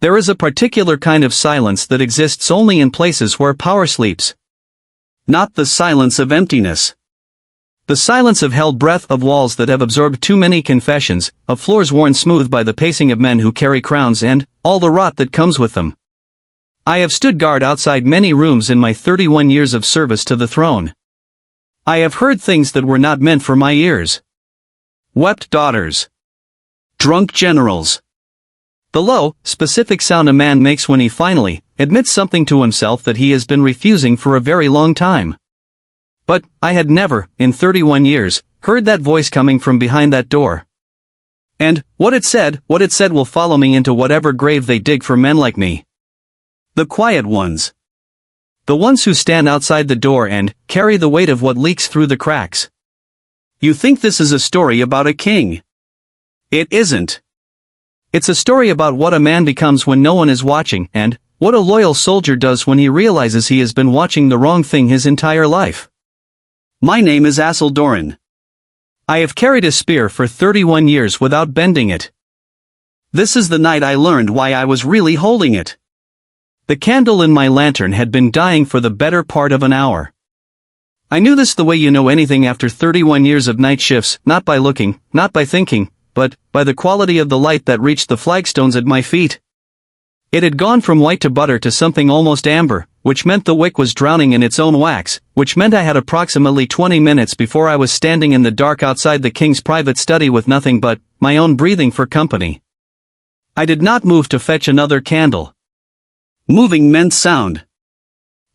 There is a particular kind of silence that exists only in places where power sleeps. Not the silence of emptiness. The silence of held breath, of walls that have absorbed too many confessions, of floors worn smooth by the pacing of men who carry crowns and all the rot that comes with them. I have stood guard outside many rooms in my 31 years of service to the throne. I have heard things that were not meant for my ears. Wept daughters. Drunk generals. The low, specific sound a man makes when he finally admits something to himself that he has been refusing for a very long time. But I had never, in 31 years, heard that voice coming from behind that door. And what it said will follow me into whatever grave they dig for men like me. The quiet ones. The ones who stand outside the door and carry the weight of what leaks through the cracks. You think this is a story about a king? It isn't. It's a story about what a man becomes when no one is watching, and what a loyal soldier does when he realizes he has been watching the wrong thing his entire life. My name is Doran. I have carried a spear for 31 years without bending it. This is the night I learned why I was really holding it. The candle in my lantern had been dying for the better part of an hour. I knew this the way you know anything after 31 years of night shifts, not by looking, not by thinking, but by the quality of the light that reached the flagstones at my feet. It had gone from white to butter to something almost amber, which meant the wick was drowning in its own wax, which meant I had approximately 20 minutes before I was standing in the dark outside the king's private study with nothing but my own breathing for company. I did not move to fetch another candle. Moving meant sound.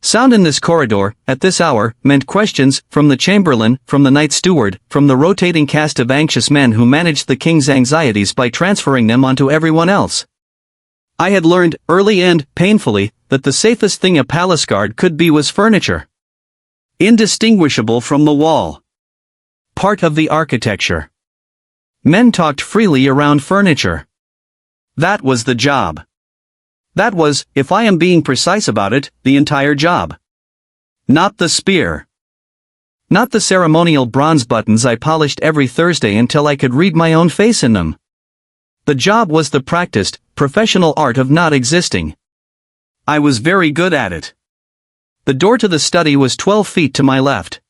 Sound in this corridor, at this hour, meant questions, from the chamberlain, from the night steward, from the rotating cast of anxious men who managed the king's anxieties by transferring them onto everyone else. I had learned, early and painfully, that the safest thing a palace guard could be was furniture. Indistinguishable from the wall. Part of the architecture. Men talked freely around furniture. That was the job. That was, if I am being precise about it, the entire job. Not the spear. Not the ceremonial bronze buttons I polished every Thursday until I could read my own face in them. The job was the practiced, professional art of not existing. I was very good at it. The door to the study was 12 feet to my left.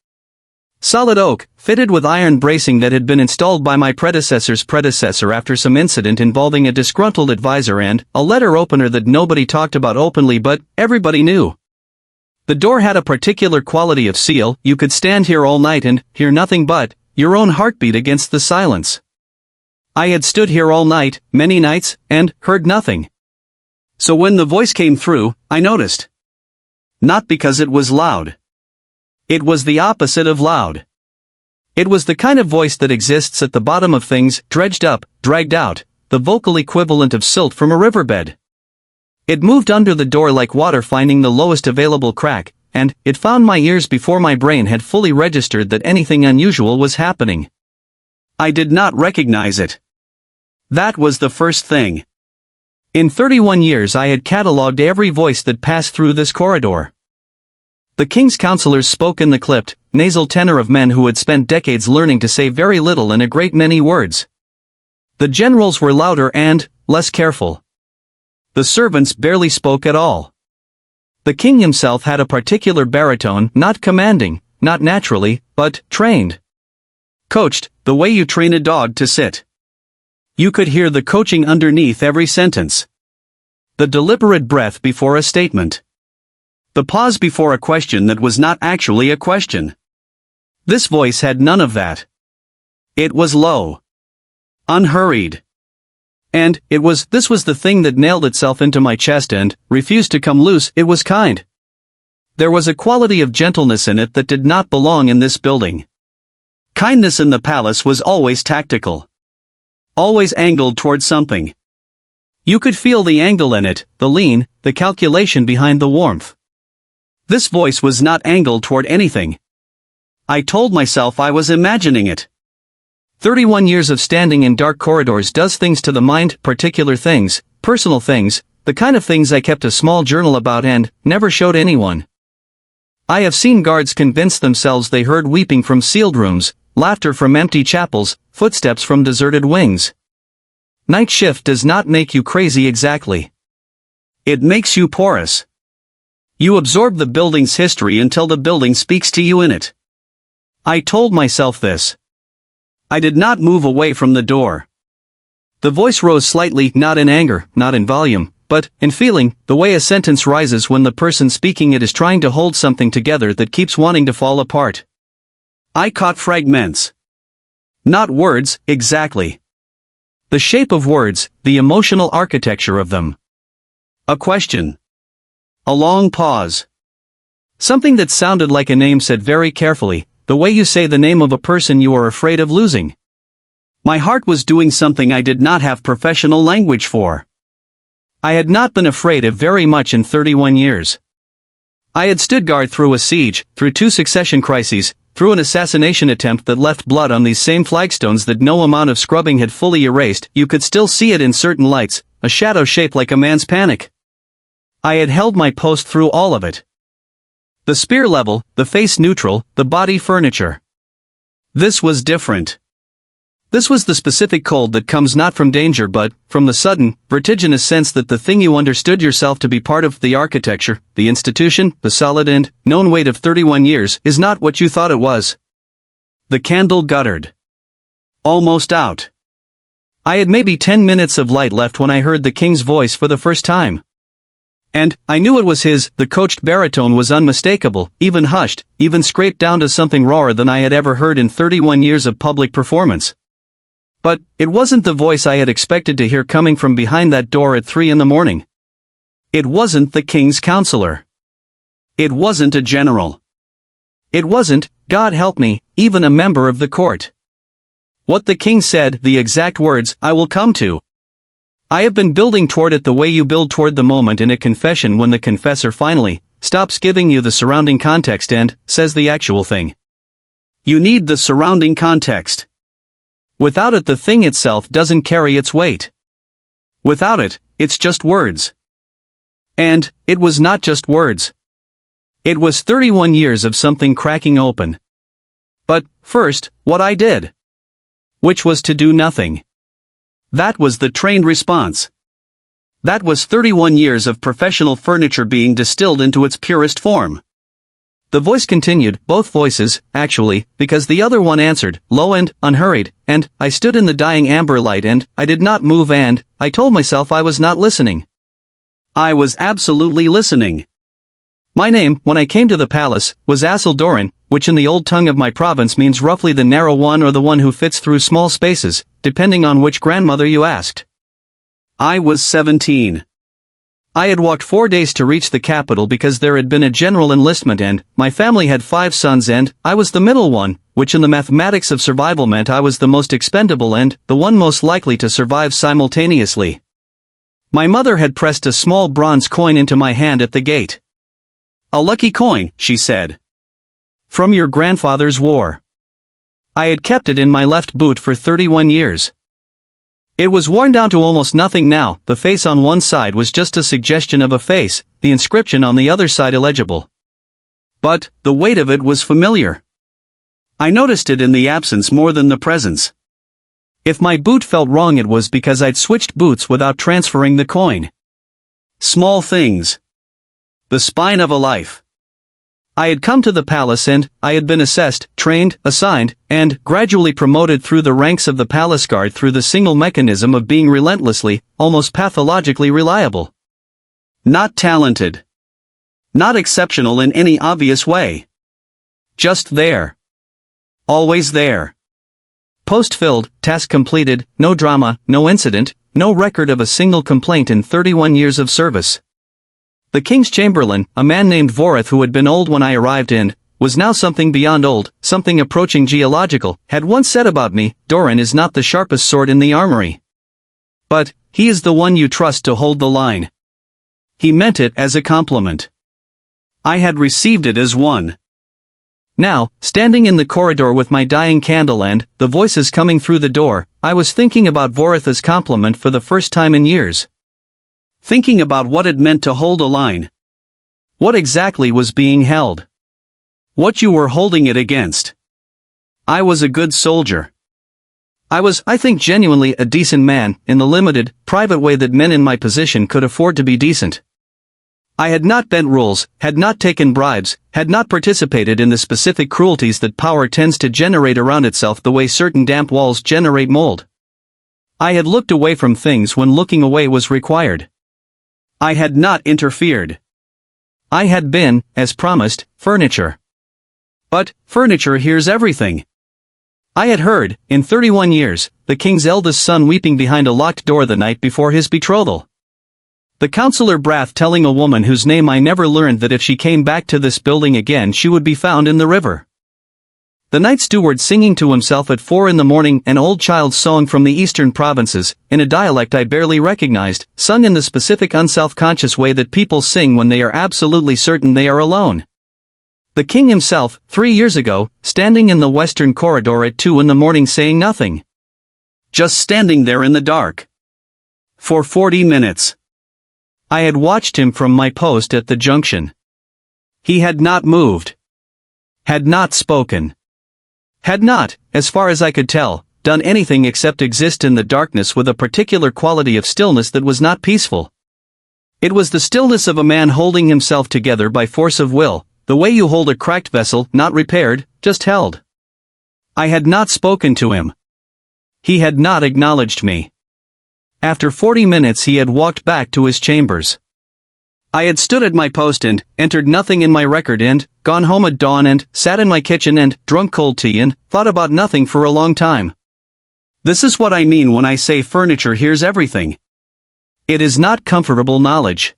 Solid oak, fitted with iron bracing that had been installed by my predecessor's predecessor after some incident involving a disgruntled advisor and a letter opener that nobody talked about openly but everybody knew. The door had a particular quality of seal. You could stand here all night and hear nothing but your own heartbeat against the silence. I had stood here all night, many nights, and heard nothing. So when the voice came through, I noticed. Not because it was loud. It was the opposite of loud. It was the kind of voice that exists at the bottom of things, dredged up, dragged out, the vocal equivalent of silt from a riverbed. It moved under the door like water finding the lowest available crack, and it found my ears before my brain had fully registered that anything unusual was happening. I did not recognize it. That was the first thing. In 31 years I had catalogued every voice that passed through this corridor. The king's counselors spoke in the clipped, nasal tenor of men who had spent decades learning to say very little and a great many words. The generals were louder and less careful. The servants barely spoke at all. The king himself had a particular baritone, not commanding, not naturally, but trained. Coached, the way you train a dog to sit. You could hear the coaching underneath every sentence. The deliberate breath before a statement. The pause before a question that was not actually a question. This voice had none of that. It was low. Unhurried. And this was the thing that nailed itself into my chest and refused to come loose. It was kind. There was a quality of gentleness in it that did not belong in this building. Kindness in the palace was always tactical. Always angled toward something. You could feel the angle in it, the lean, the calculation behind the warmth. This voice was not angled toward anything. I told myself I was imagining it. 31 years of standing in dark corridors does things to the mind, particular things, personal things, the kind of things I kept a small journal about and never showed anyone. I have seen guards convince themselves they heard weeping from sealed rooms, laughter from empty chapels, footsteps from deserted wings. Night shift does not make you crazy exactly. It makes you porous. You absorb the building's history until the building speaks to you in it. I told myself this. I did not move away from the door. The voice rose slightly, not in anger, not in volume, but in feeling, the way a sentence rises when the person speaking it is trying to hold something together that keeps wanting to fall apart. I caught fragments. Not words, exactly. The shape of words, the emotional architecture of them. A question. A long pause. Something that sounded like a name said very carefully, the way you say the name of a person you are afraid of losing. My heart was doing something I did not have professional language for. I had not been afraid of very much in 31 years. I had stood guard through a siege, through 2 succession crises, through an assassination attempt that left blood on these same flagstones that no amount of scrubbing had fully erased. You could still see it in certain lights, a shadow shaped like a man's panic. I had held my post through all of it. The spear level, the face neutral, the body furniture. This was different. This was the specific cold that comes not from danger but from the sudden, vertiginous sense that the thing you understood yourself to be part of, the architecture, the institution, the solid and known weight of 31 years, is not what you thought it was. The candle guttered. Almost out. I had maybe 10 minutes of light left when I heard the king's voice for the first time. And I knew it was his. The coached baritone was unmistakable, even hushed, even scraped down to something rawer than I had ever heard in 31 years of public performance. But it wasn't the voice I had expected to hear coming from behind that door at 3 a.m. It wasn't the king's counselor. It wasn't a general. It wasn't, God help me, even a member of the court. What the king said, the exact words, I will come to. I have been building toward it the way you build toward the moment in a confession when the confessor finally stops giving you the surrounding context and says the actual thing. You need the surrounding context. Without it, the thing itself doesn't carry its weight. Without it, it's just words. And it was not just words. It was 31 years of something cracking open. But first, what I did. Which was to do nothing. That was the trained response. That was 31 years of professional furniture being distilled into its purest form. The voice continued, both voices, actually, because the other one answered, low and unhurried, and I stood in the dying amber light and I did not move and I told myself I was not listening. I was absolutely listening. My name, when I came to the palace, was Doran, which in the old tongue of my province means roughly the narrow one or the one who fits through small spaces, depending on which grandmother you asked. I was 17. I had walked 4 days to reach the capital because there had been a general enlistment and my family had 5 sons and I was the middle one, which in the mathematics of survival meant I was the most expendable and the one most likely to survive simultaneously. My mother had pressed a small bronze coin into my hand at the gate. A lucky coin, she said. From your grandfather's war. I had kept it in my left boot for 31 years. It was worn down to almost nothing now. The face on one side was just a suggestion of a face, the inscription on the other side illegible. But the weight of it was familiar. I noticed it in the absence more than the presence. If my boot felt wrong, it was because I'd switched boots without transferring the coin. Small things. The spine of a life. I had come to the palace and I had been assessed, trained, assigned, and gradually promoted through the ranks of the palace guard through the single mechanism of being relentlessly, almost pathologically reliable. Not talented. Not exceptional in any obvious way. Just there. Always there. Post filled, task completed, no drama, no incident, no record of a single complaint in 31 years of service. The king's chamberlain, a man named Voreth who had been old when I arrived and was now something beyond old, something approaching geological, had once said about me, Doran is not the sharpest sword in the armory. But he is the one you trust to hold the line. He meant it as a compliment. I had received it as one. Now, standing in the corridor with my dying candle and the voices coming through the door, I was thinking about Voreth's compliment for the first time in years. Thinking about what it meant to hold a line. What exactly was being held. What you were holding it against. I was a good soldier. I was, I think, genuinely a decent man, in the limited, private way that men in my position could afford to be decent. I had not bent rules, had not taken bribes, had not participated in the specific cruelties that power tends to generate around itself the way certain damp walls generate mold. I had looked away from things when looking away was required. I had not interfered. I had been, as promised, furniture. But, furniture hears everything. I had heard, in 31 years, the king's eldest son weeping behind a locked door the night before his betrothal. The Councillor Brath telling a woman whose name I never learned that if she came back to this building again she would be found in the river. The night steward singing to himself at 4 a.m. an old child's song from the eastern provinces, in a dialect I barely recognized, sung in the specific unself-conscious way that people sing when they are absolutely certain they are alone. The king himself, 3 years ago, standing in the western corridor at 2 a.m. saying nothing. Just standing there in the dark. For 40 minutes. I had watched him from my post at the junction. He had not moved. Had not spoken. Had not, as far as I could tell, done anything except exist in the darkness with a particular quality of stillness that was not peaceful. It was the stillness of a man holding himself together by force of will, the way you hold a cracked vessel, not repaired, just held. I had not spoken to him. He had not acknowledged me. After 40 minutes he had walked back to his chambers. I had stood at my post and entered nothing in my record and gone home at dawn and sat in my kitchen and drunk cold tea and thought about nothing for a long time. This is what I mean when I say furniture hears everything. It is not comfortable knowledge.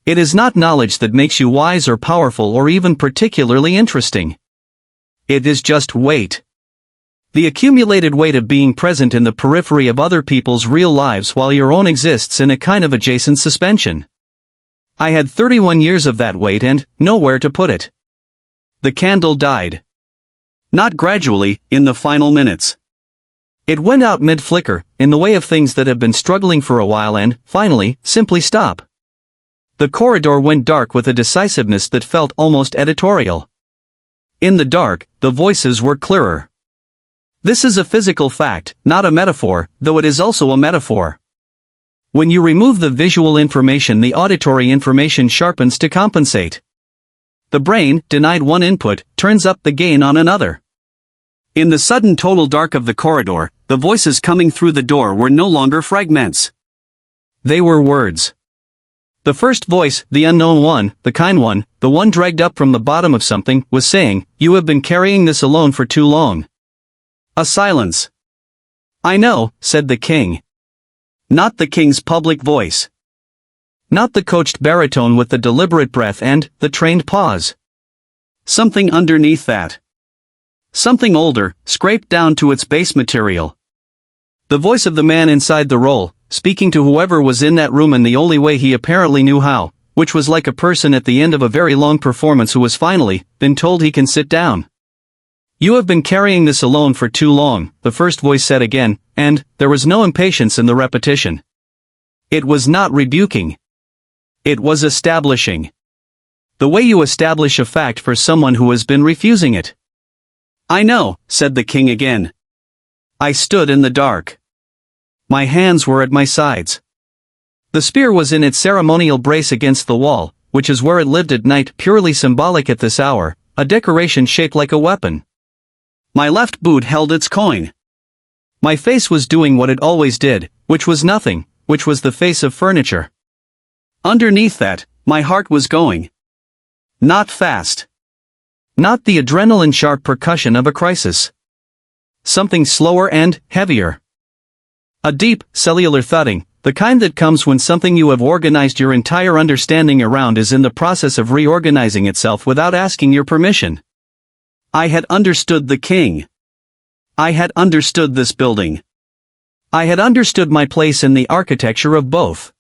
It is not knowledge that makes you wise or powerful or even particularly interesting. It is just weight. The accumulated weight of being present in the periphery of other people's real lives while your own exists in a kind of adjacent suspension. I had 31 years of that weight and nowhere to put it. The candle died. Not gradually, in the final minutes. It went out mid-flicker, in the way of things that have been struggling for a while and, finally, simply stop. The corridor went dark with a decisiveness that felt almost editorial. In the dark, the voices were clearer. This is a physical fact, not a metaphor, though it is also a metaphor. When you remove the visual information, the auditory information sharpens to compensate. The brain, denied one input, turns up the gain on another. In the sudden total dark of the corridor, the voices coming through the door were no longer fragments. They were words. The first voice, the unknown one, the kind one, the one dragged up from the bottom of something, was saying, "You have been carrying this alone for too long." A silence. "I know," said the king. Not the king's public voice. Not the coached baritone with the deliberate breath and the trained pause. Something underneath that. Something older, scraped down to its base material. The voice of the man inside the role, speaking to whoever was in that room in the only way he apparently knew how, which was like a person at the end of a very long performance who has finally been told he can sit down. "You have been carrying this alone for too long," the first voice said again, and there was no impatience in the repetition. It was not rebuking. It was establishing. The way you establish a fact for someone who has been refusing it. "I know," said the king again. I stood in the dark. My hands were at my sides. The spear was in its ceremonial brace against the wall, which is where it lived at night, purely symbolic at this hour, a decoration shaped like a weapon. My left boot held its coin. My face was doing what it always did, which was nothing, which was the face of furniture. Underneath that, my heart was going. Not fast. Not the adrenaline-sharp percussion of a crisis. Something slower and heavier. A deep, cellular thudding, the kind that comes when something you have organized your entire understanding around is in the process of reorganizing itself without asking your permission. I had understood the king. I had understood this building. I had understood my place in the architecture of both.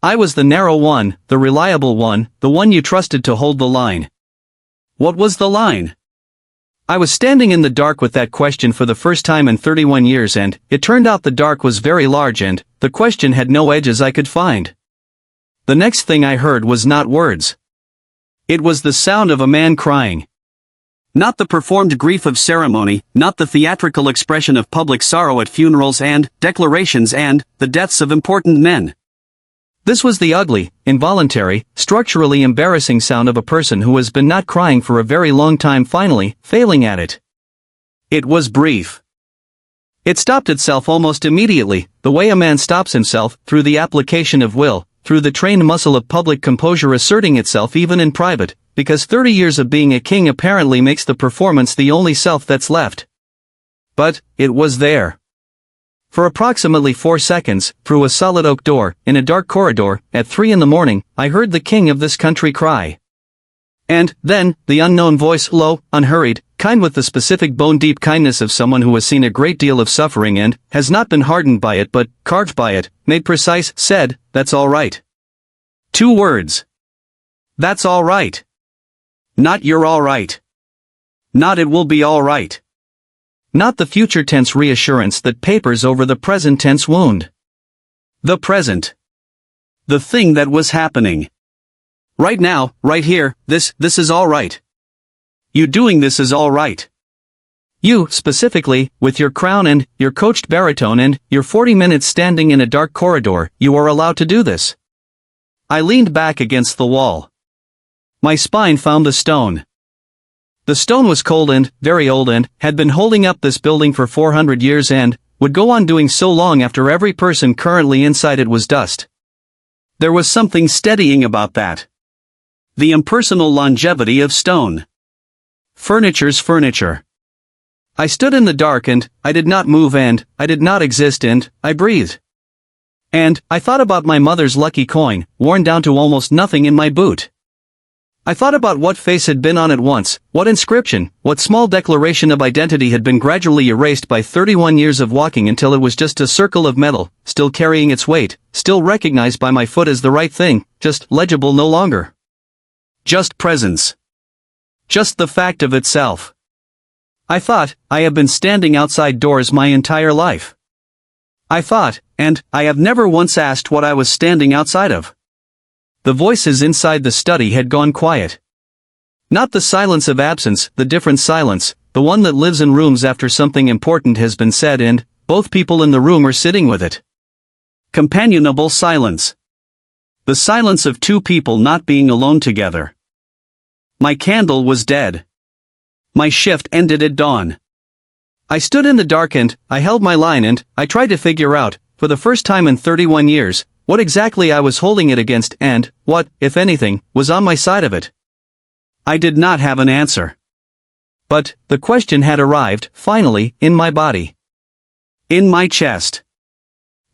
I was the narrow one, the reliable one, the one you trusted to hold the line. What was the line? I was standing in the dark with that question for the first time in 31 years, and it turned out the dark was very large and the question had no edges I could find. The next thing I heard was not words. It was the sound of a man crying. Not the performed grief of ceremony, not the theatrical expression of public sorrow at funerals and declarations and the deaths of important men. This was the ugly, involuntary, structurally embarrassing sound of a person who has been not crying for a very long time finally failing at it. It was brief. It stopped itself almost immediately, the way a man stops himself, through the application of will, through the trained muscle of public composure asserting itself even in private, because 30 years of being a king apparently makes the performance the only self that's left. But, it was there. For approximately 4 seconds, through a solid oak door, in a dark corridor, at 3 in the morning, I heard the king of this country cry. And, then, the unknown voice, low, unhurried, kind with the specific bone-deep kindness of someone who has seen a great deal of suffering and has not been hardened by it but carved by it, made precise, said, "That's all right." 2 words. That's all right. Not you're all right. Not it will be all right. Not the future tense reassurance that papers over the present tense wound. The present. The thing that was happening. Right now, right here, this is all right. You doing this is all right. You, specifically, with your crown and your coached baritone and your 40 minutes standing in a dark corridor, you are allowed to do this. I leaned back against the wall. My spine found the stone. The stone was cold and very old and had been holding up this building for 400 years and would go on doing so long after every person currently inside it was dust. There was something steadying about that. The impersonal longevity of stone. Furniture's furniture. I stood in the dark and I did not move and I did not exist and I breathed. And I thought about my mother's lucky coin, worn down to almost nothing in my boot. I thought about what face had been on it once, what inscription, what small declaration of identity had been gradually erased by 31 years of walking until it was just a circle of metal, still carrying its weight, still recognized by my foot as the right thing, just legible no longer. Just presence. Just the fact of itself. I thought, I have been standing outside doors my entire life. I thought, and I have never once asked what I was standing outside of. The voices inside the study had gone quiet. Not the silence of absence, the different silence, the one that lives in rooms after something important has been said and both people in the room are sitting with it. Companionable silence. The silence of 2 people not being alone together. My candle was dead. My shift ended at dawn. I stood in the dark and I held my line and I tried to figure out, for the first time in 31 years, what exactly I was holding it against and what, if anything, was on my side of it. I did not have an answer. But the question had arrived, finally, in my body. In my chest.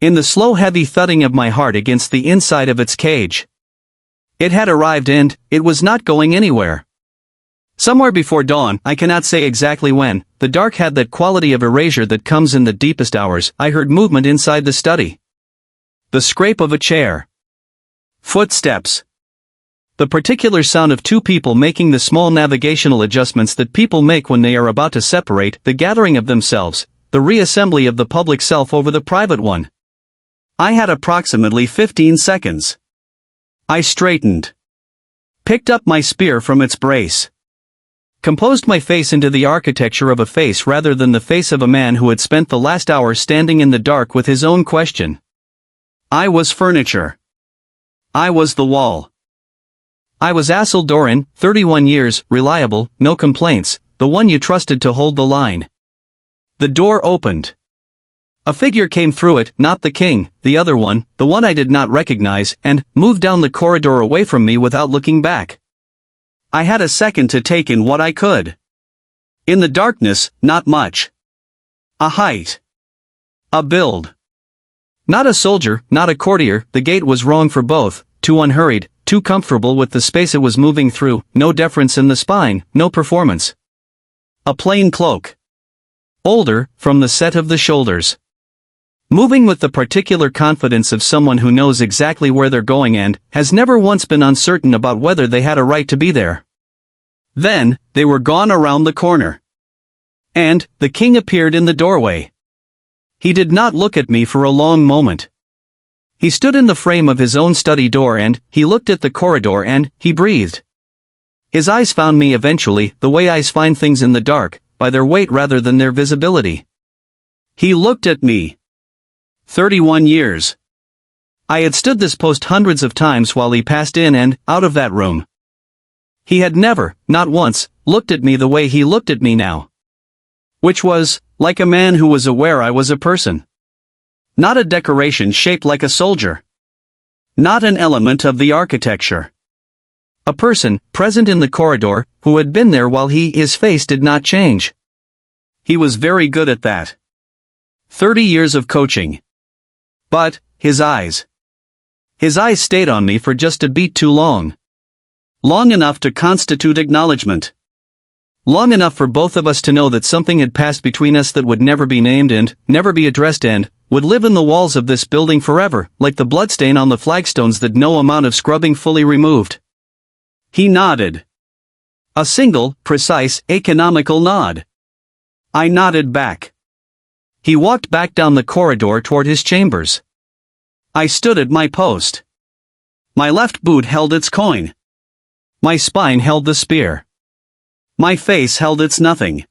In the slow heavy thudding of my heart against the inside of its cage. It had arrived and it was not going anywhere. Somewhere before dawn, I cannot say exactly when, the dark had that quality of erasure that comes in the deepest hours. I heard movement inside the study. The scrape of a chair. Footsteps. The particular sound of 2 people making the small navigational adjustments that people make when they are about to separate, the gathering of themselves, the reassembly of the public self over the private one. I had approximately 15 seconds. I straightened. Picked up my spear from its brace. Composed my face into the architecture of a face rather than the face of a man who had spent the last hour standing in the dark with his own question. I was furniture. I was the wall. I was Assel Doran, 31 years, reliable, no complaints, the one you trusted to hold the line. The door opened. A figure came through it, not the king, the other one, the one I did not recognize, and moved down the corridor away from me without looking back. I had a second to take in what I could. In the darkness, not much. A height. A build. Not a soldier, not a courtier, the gait was wrong for both, too unhurried, too comfortable with the space it was moving through, no deference in the spine, no performance. A plain cloak. Older, from the set of the shoulders. Moving with the particular confidence of someone who knows exactly where they're going and has never once been uncertain about whether they had a right to be there. Then, they were gone around the corner. And, the king appeared in the doorway. He did not look at me for a long moment. He stood in the frame of his own study door and he looked at the corridor and he breathed. His eyes found me eventually, the way eyes find things in the dark, by their weight rather than their visibility. He looked at me. 31 years. I had stood this post hundreds of times while he passed in and out of that room. He had never, not once, looked at me the way he looked at me now. Which was, like a man who was aware I was a person. Not a decoration shaped like a soldier. Not an element of the architecture. A person, present in the corridor, who had been there while his face did not change. He was very good at that. 30 years of coaching. But, his eyes. His eyes stayed on me for just a beat too long. Long enough to constitute acknowledgement. Long enough for both of us to know that something had passed between us that would never be named and never be addressed and would live in the walls of this building forever, like the bloodstain on the flagstones that no amount of scrubbing fully removed. He nodded. A single, precise, economical nod. I nodded back. He walked back down the corridor toward his chambers. I stood at my post. My left boot held its coin. My spine held the spear. My face held its nothing.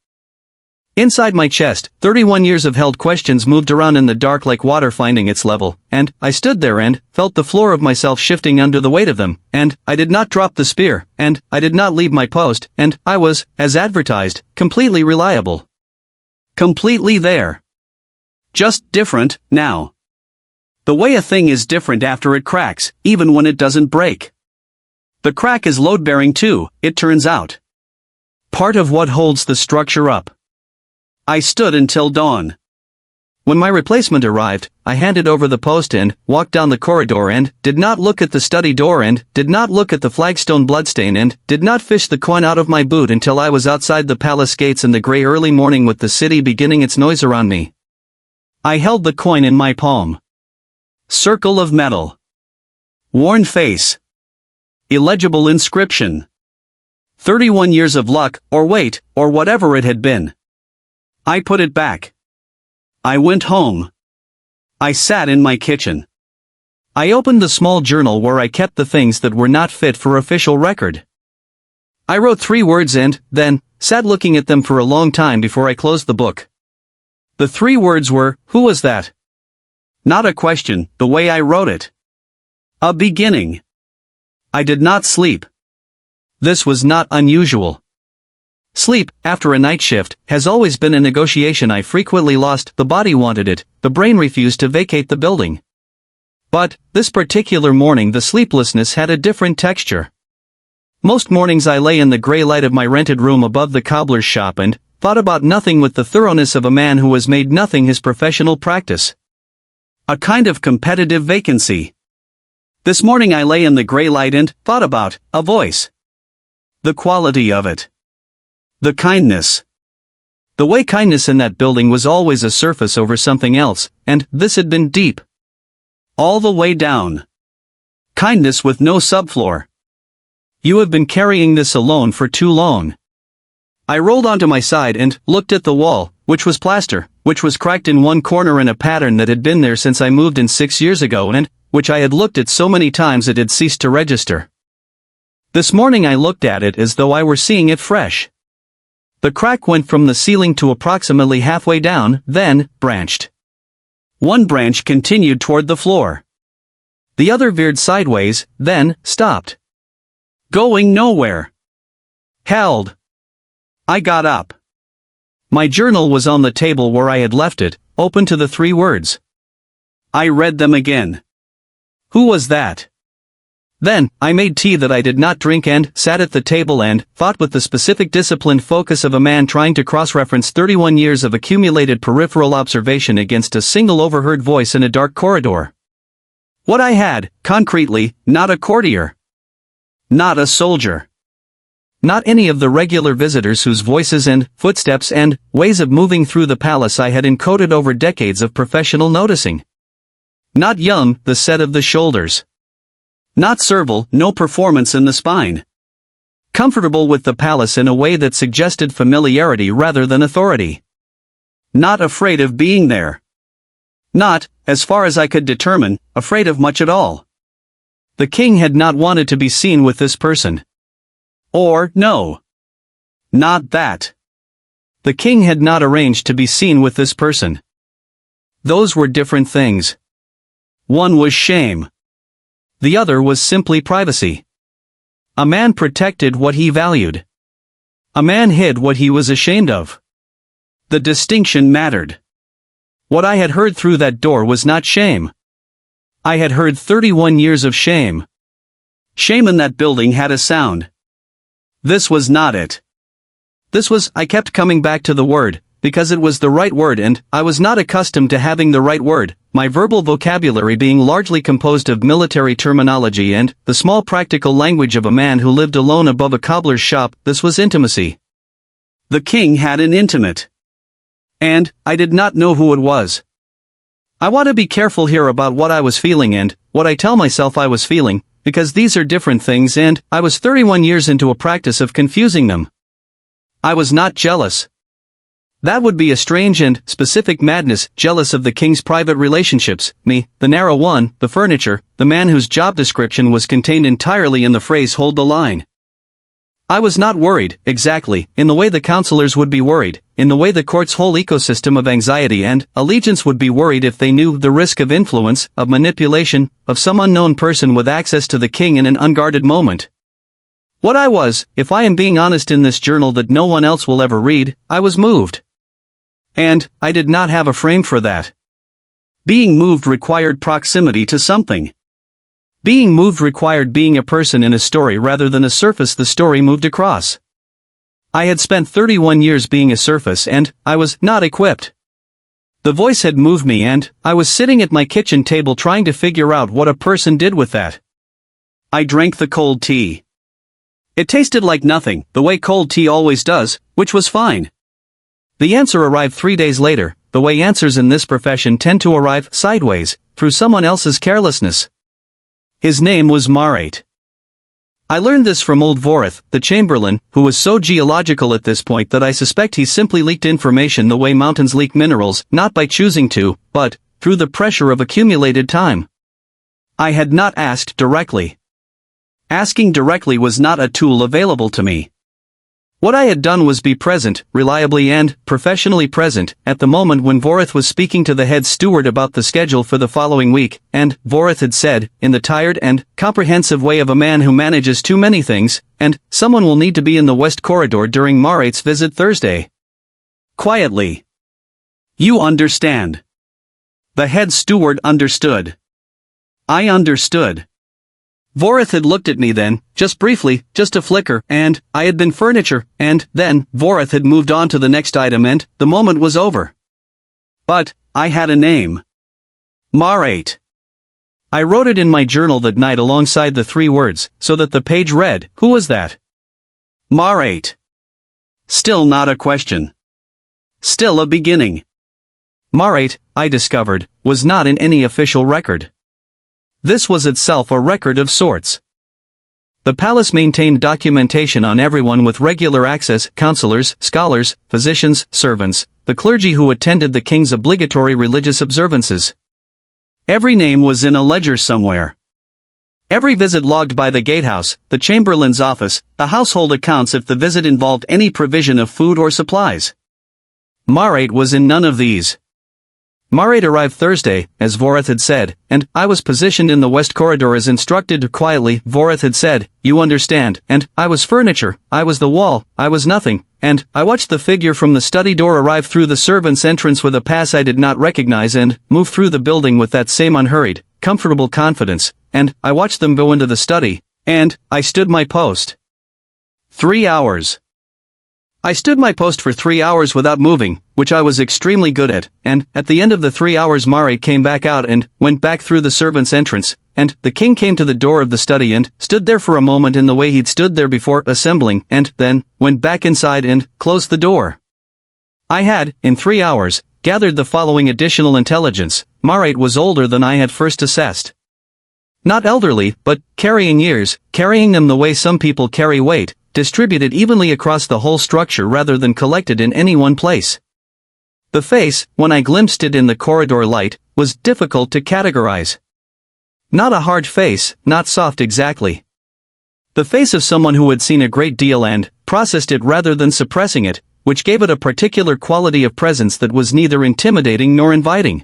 Inside my chest, 31 years of held questions moved around in the dark like water finding its level, and I stood there and felt the floor of myself shifting under the weight of them, and I did not drop the spear, and I did not leave my post, and I was, as advertised, completely reliable. Completely there. Just different, now. The way a thing is different after it cracks, even when it doesn't break. The crack is load-bearing too, it turns out. Part of what holds the structure up. I stood until dawn. When my replacement arrived, I handed over the post and walked down the corridor and did not look at the study door and did not look at the flagstone bloodstain and did not fish the coin out of my boot until I was outside the palace gates in the gray early morning with the city beginning its noise around me. I held the coin in my palm. Circle of metal. Worn face. Illegible inscription. 31 years of luck, or wait, or whatever it had been. I put it back. I went home. I sat in my kitchen. I opened the small journal where I kept the things that were not fit for official record. I wrote 3 words and, then, sat looking at them for a long time before I closed the book. The 3 words were, who was that? Not a question, the way I wrote it. A beginning. I did not sleep. This was not unusual. Sleep, after a night shift, has always been a negotiation I frequently lost. The body wanted it, the brain refused to vacate the building. But, this particular morning the sleeplessness had a different texture. Most mornings I lay in the gray light of my rented room above the cobbler's shop and thought about nothing with the thoroughness of a man who has made nothing his professional practice. A kind of competitive vacancy. This morning I lay in the gray light and thought about a voice. The quality of it. The kindness. The way kindness in that building was always a surface over something else, and this had been deep. All the way down. Kindness with no subfloor. You have been carrying this alone for too long. I rolled onto my side and looked at the wall, which was plaster, which was cracked in one corner in a pattern that had been there since I moved in 6 years ago and which I had looked at so many times it had ceased to register. This morning I looked at it as though I were seeing it fresh. The crack went from the ceiling to approximately halfway down, then branched. One branch continued toward the floor. The other veered sideways, then stopped. Going nowhere. Held. I got up. My journal was on the table where I had left it, open to the 3 words. I read them again. Who was that? Then, I made tea that I did not drink and sat at the table and thought with the specific disciplined focus of a man trying to cross-reference 31 years of accumulated peripheral observation against a single overheard voice in a dark corridor. What I had, concretely, not a courtier. Not a soldier. Not any of the regular visitors whose voices and footsteps and ways of moving through the palace I had encoded over decades of professional noticing. Not young, the set of the shoulders. Not servile, no performance in the spine. Comfortable with the palace in a way that suggested familiarity rather than authority. Not afraid of being there. Not, as far as I could determine, afraid of much at all. The king had not wanted to be seen with this person. Or, no. Not that. The king had not arranged to be seen with this person. Those were different things. One was shame. The other was simply privacy. A man protected what he valued. A man hid what he was ashamed of. The distinction mattered. What I had heard through that door was not shame. I had heard 31 years of shame. Shame in that building had a sound. This was not it. This was, I kept coming back to the word, because it was the right word, and I was not accustomed to having the right word, my verbal vocabulary being largely composed of military terminology and the small practical language of a man who lived alone above a cobbler's shop. This was intimacy. The king had an intimate. And I did not know who it was. I want to be careful here about what I was feeling and what I tell myself I was feeling, because these are different things, and I was 31 years into a practice of confusing them. I was not jealous. That would be a strange and specific madness, jealous of the king's private relationships, me, the narrow one, the furniture, the man whose job description was contained entirely in the phrase "hold the line." I was not worried, exactly, in the way the counselors would be worried, in the way the court's whole ecosystem of anxiety and allegiance would be worried if they knew the risk of influence, of manipulation, of some unknown person with access to the king in an unguarded moment. What I was, if I am being honest in this journal that no one else will ever read, I was moved. And I did not have a frame for that. Being moved required proximity to something. Being moved required being a person in a story rather than a surface the story moved across. I had spent 31 years being a surface, and I was not equipped. The voice had moved me, and I was sitting at my kitchen table trying to figure out what a person did with that. I drank the cold tea. It tasted like nothing, the way cold tea always does, which was fine. The answer arrived 3 days later, the way answers in this profession tend to arrive, sideways, through someone else's carelessness. His name was Marate. I learned this from old Voreth, the chamberlain, who was so geological at this point that I suspect he simply leaked information the way mountains leak minerals, not by choosing to, but through the pressure of accumulated time. I had not asked directly. Asking directly was not a tool available to me. What I had done was be present, reliably and professionally present, at the moment when Voreth was speaking to the head steward about the schedule for the following week, and Voreth had said, in the tired and comprehensive way of a man who manages too many things, and someone will need to be in the West Corridor during Marate's visit Thursday. Quietly. You understand. The head steward understood. I understood. Voreth had looked at me then, just briefly, just a flicker, and I had been furniture, and then Voreth had moved on to the next item and the moment was over. But I had a name. Marate. I wrote it in my journal that night alongside the 3 words, so that the page read, "Who was that?" Marate. Still not a question. Still a beginning. Marate, I discovered, was not in any official record. This was itself a record of sorts. The palace maintained documentation on everyone with regular access: counselors, scholars, physicians, servants, the clergy who attended the king's obligatory religious observances. Every name was in a ledger somewhere. Every visit logged by the gatehouse, the chamberlain's office, the household accounts if the visit involved any provision of food or supplies. Marate was in none of these. Marate arrived Thursday, as Voreth had said, and I was positioned in the West Corridor as instructed. Quietly, Voreth had said, "You understand," and I was furniture, I was the wall, I was nothing, and I watched the figure from the study door arrive through the servants' entrance with a pass I did not recognize and move through the building with that same unhurried, comfortable confidence, and I watched them go into the study, and I stood my post. 3 hours. I stood my post for 3 hours without moving, which I was extremely good at, and at the end of the 3 hours Marate came back out and went back through the servants' entrance, and the king came to the door of the study and stood there for a moment in the way he'd stood there before, assembling, and then went back inside and closed the door. I had, in 3 hours, gathered the following additional intelligence: Marate was older than I had first assessed. Not elderly, but carrying years, carrying them the way some people carry weight, distributed evenly across the whole structure rather than collected in any one place. The face, when I glimpsed it in the corridor light, was difficult to categorize. Not a hard face, not soft exactly. The face of someone who had seen a great deal and processed it rather than suppressing it, which gave it a particular quality of presence that was neither intimidating nor inviting.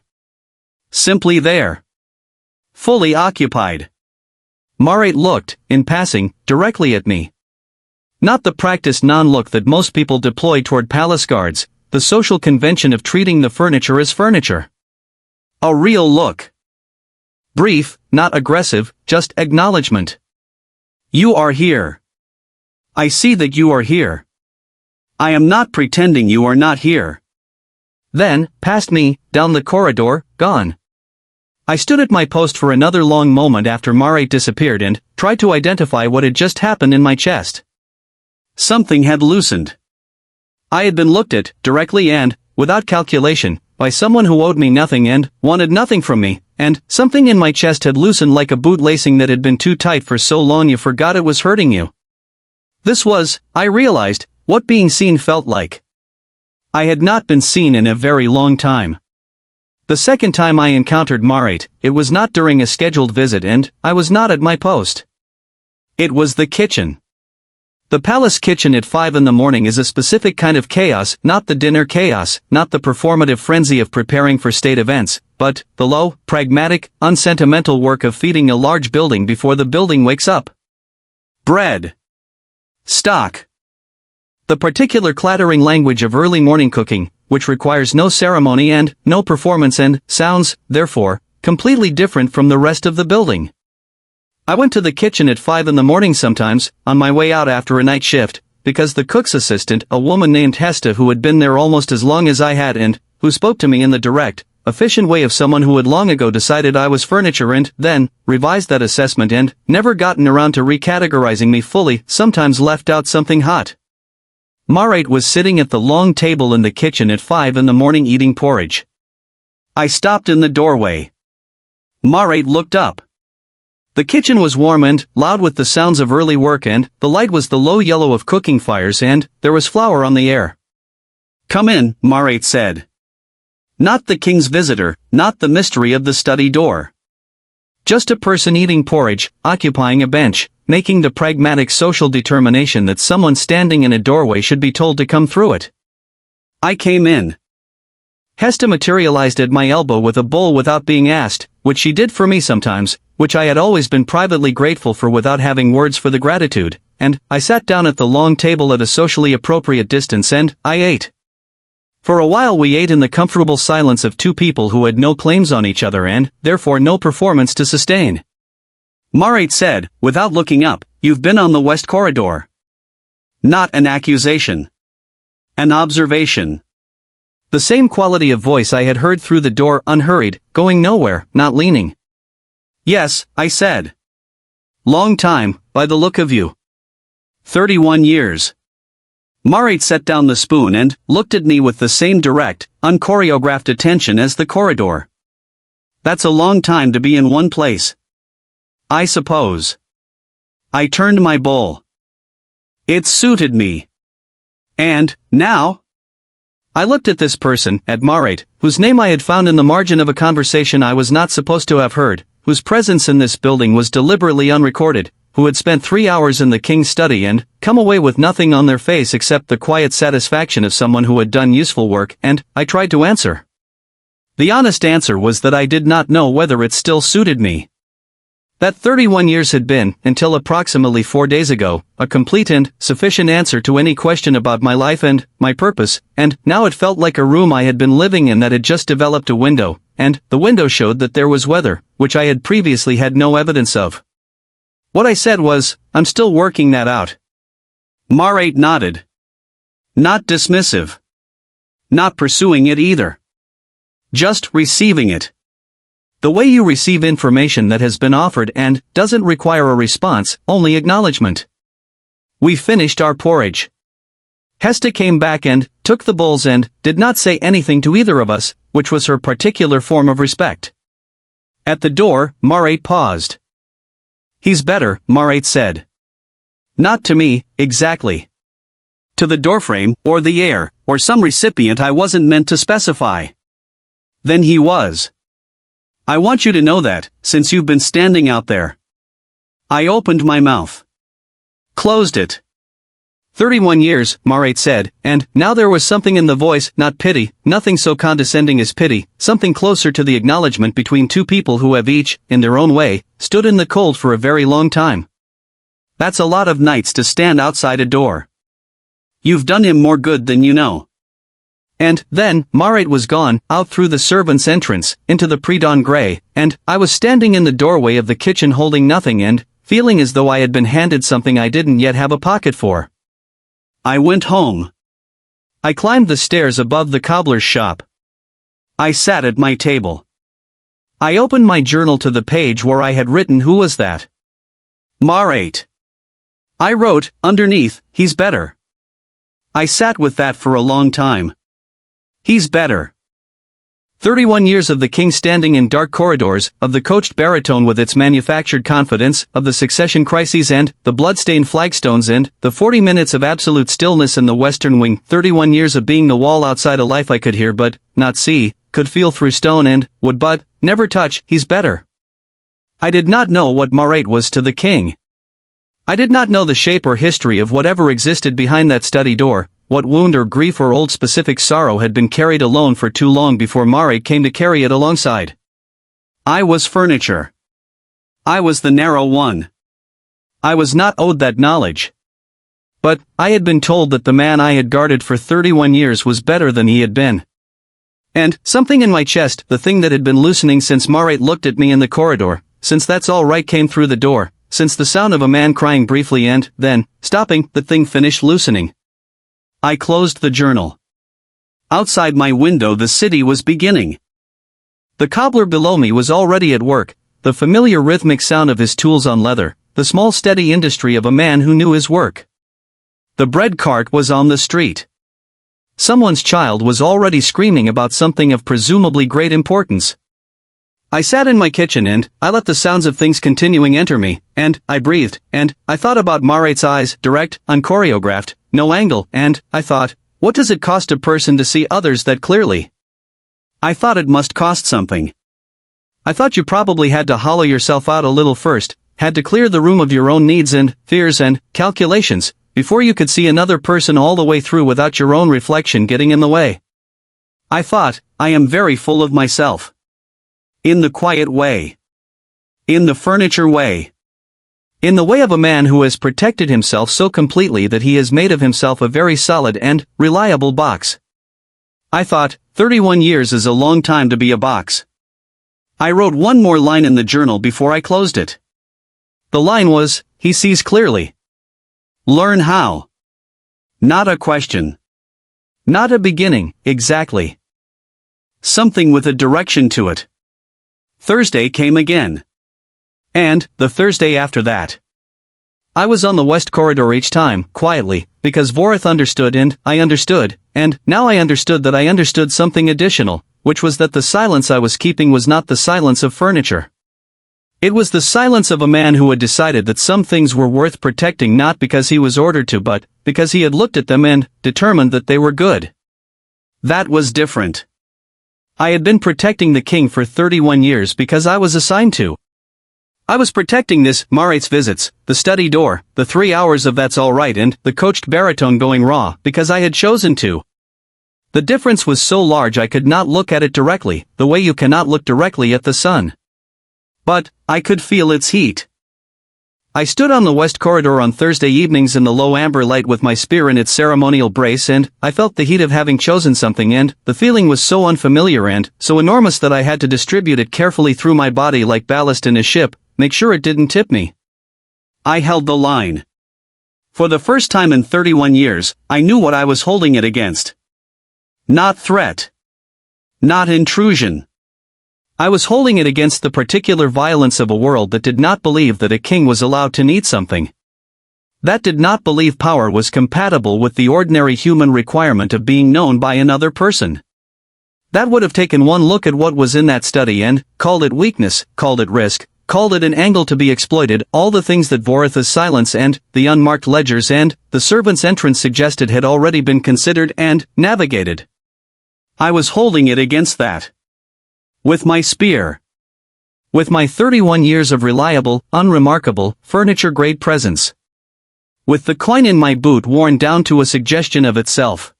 Simply there. fully occupied. Marit looked, in passing, directly at me. Not the practiced non-look that most people deploy toward palace guards, the social convention of treating the furniture as furniture. A real look. Brief, not aggressive, just acknowledgement. You are here. I see that you are here. I am not pretending you are not here. Then, past me, down the corridor, gone. I stood at my post for another long moment after Marit disappeared and tried to identify what had just happened in my chest. Something had loosened. I had been looked at, directly and, without calculation, by someone who owed me nothing and wanted nothing from me, and something in my chest had loosened like a boot lacing that had been too tight for so long you forgot it was hurting you. This was, I realized, what being seen felt like. I had not been seen in a very long time. The second time I encountered Marit, it was not during a scheduled visit and I was not at my post. It was the kitchen. The palace kitchen at 5 a.m. is a specific kind of chaos, not the dinner chaos, not the performative frenzy of preparing for state events, but the low, pragmatic, unsentimental work of feeding a large building before the building wakes up. Bread. Stock. The particular clattering language of early morning cooking, which requires no ceremony and no performance and sounds, therefore, completely different from the rest of the building. I went to the kitchen at 5 a.m. sometimes, on my way out after a night shift, because the cook's assistant, a woman named Hesta who had been there almost as long as I had and who spoke to me in the direct, efficient way of someone who had long ago decided I was furniture and then revised that assessment and never gotten around to recategorizing me fully, sometimes left out something hot. Marit was sitting at the long table in the kitchen at 5 a.m. eating porridge. I stopped in the doorway. Marit looked up. The kitchen was warm and loud with the sounds of early work and the light was the low yellow of cooking fires and there was flour on the air. Come in, Marit said. Not the king's visitor, not the mystery of the study door. Just a person eating porridge, occupying a bench, making the pragmatic social determination that someone standing in a doorway should be told to come through it. I came in. Hesta materialized at my elbow with a bowl without being asked, which she did for me sometimes, which I had always been privately grateful for without having words for the gratitude, and I sat down at the long table at a socially appropriate distance and I ate. For a while we ate in the comfortable silence of two people who had no claims on each other and, therefore no performance to sustain. Marit said, without looking up, "You've been on the West Corridor." Not an accusation. An observation. The same quality of voice I had heard through the door, unhurried, going nowhere, not leaning. Yes, I said. Long time, by the look of you. 31 years. Marit set down the spoon and looked at me with the same direct, unchoreographed attention as the corridor. That's a long time to be in one place. I suppose. I turned my bowl. It suited me. And, now? I looked at this person, at Marit, whose name I had found in the margin of a conversation I was not supposed to have heard, whose presence in this building was deliberately unrecorded, who had spent 3 hours in the king's study and come away with nothing on their face except the quiet satisfaction of someone who had done useful work, and I tried to answer. The honest answer was that I did not know whether it still suited me. That 31 years had been, until approximately 4 days ago, a complete and sufficient answer to any question about my life and my purpose, and now it felt like a room I had been living in that had just developed a window, and the window showed that there was weather, which I had previously had no evidence of. What I said was, "I'm still working that out." Marit nodded. Not dismissive. Not pursuing it either. Just receiving it. The way you receive information that has been offered and doesn't require a response, only acknowledgement. We finished our porridge. Hesta came back and took the bowls and did not say anything to either of us, which was her particular form of respect. At the door, Marit paused. "He's better," Marit said. Not to me, exactly. To the doorframe, or the air, or some recipient I wasn't meant to specify. Then he was. I want you to know that, since you've been standing out there. I opened my mouth. Closed it. "31 years, Marate said, and now there was something in the voice, not pity, nothing so condescending as pity, something closer to the acknowledgement between two people who have each, in their own way, stood in the cold for a very long time. That's a lot of nights to stand outside a door. You've done him more good than you know." And then, Marate was gone, out through the servants' entrance, into the pre-dawn grey, and I was standing in the doorway of the kitchen holding nothing and feeling as though I had been handed something I didn't yet have a pocket for. I went home. I climbed the stairs above the cobbler's shop. I sat at my table. I opened my journal to the page where I had written "Who was that?" Marate. I wrote, underneath, "He's better." I sat with that for a long time. He's better. 31 years of the king standing in dark corridors, of the coached baritone with its manufactured confidence, of the succession crises and the blood-stained flagstones and the 40 minutes of absolute stillness in the western wing, 31 years of being the wall outside a life I could hear but not see, could feel through stone and would but never touch. He's better. I did not know what Marate was to the king. I did not know the shape or history of whatever existed behind that study door, what wound or grief or old specific sorrow had been carried alone for too long before Marate came to carry it alongside. I was furniture. I was the narrow one. I was not owed that knowledge. But I had been told that the man I had guarded for 31 years was better than he had been. And something in my chest, the thing that had been loosening since Marate looked at me in the corridor, since that's all right came through the door, since the sound of a man crying briefly and then stopping, the thing finished loosening. I closed the journal. Outside my window the city was beginning. The cobbler below me was already at work, the familiar rhythmic sound of his tools on leather, the small steady industry of a man who knew his work. The bread cart was on the street. Someone's child was already screaming about something of presumably great importance. I sat in my kitchen and I let the sounds of things continuing enter me, and I breathed, and I thought about Marate's eyes, direct, unchoreographed, no angle, and I thought, what does it cost a person to see others that clearly? I thought it must cost something. I thought you probably had to hollow yourself out a little first, had to clear the room of your own needs and fears and calculations, before you could see another person all the way through without your own reflection getting in the way. I thought, I am very full of myself. In the quiet way. In the furniture way. In the way of a man who has protected himself so completely that he has made of himself a very solid and reliable box. I thought, 31 years is a long time to be a box. I wrote one more line in the journal before I closed it. The line was, he sees clearly. Learn how. Not a question. Not a beginning, exactly. Something with a direction to it. Thursday came again. And the Thursday after that. I was on the west corridor each time, quietly, because Vorith understood and I understood, and now I understood that I understood something additional, which was that the silence I was keeping was not the silence of furniture. It was the silence of a man who had decided that some things were worth protecting not because he was ordered to but because he had looked at them and determined that they were good. That was different. I had been protecting the king for 31 years because I was assigned to. I was protecting this, Marate's visits, the study door, the 3 hours of That's All Right and the coached baritone going raw because I had chosen to. The difference was so large I could not look at it directly, the way you cannot look directly at the sun. But I could feel its heat. I stood on the west corridor on Thursday evenings in the low amber light with my spear in its ceremonial brace and I felt the heat of having chosen something and the feeling was so unfamiliar and so enormous that I had to distribute it carefully through my body like ballast in a ship, make sure it didn't tip me. I held the line. For the first time in 31 years, I knew what I was holding it against. Not threat. Not intrusion. I was holding it against the particular violence of a world that did not believe that a king was allowed to need something. That did not believe power was compatible with the ordinary human requirement of being known by another person. That would have taken one look at what was in that study and called it weakness, called it risk, called it an angle to be exploited, all the things that Vorith's silence and the unmarked ledgers and the servant's entrance suggested had already been considered and navigated. I was holding it against that. With my spear. With my 31 years of reliable, unremarkable, furniture-grade presence. with the coin in my boot worn down to a suggestion of itself.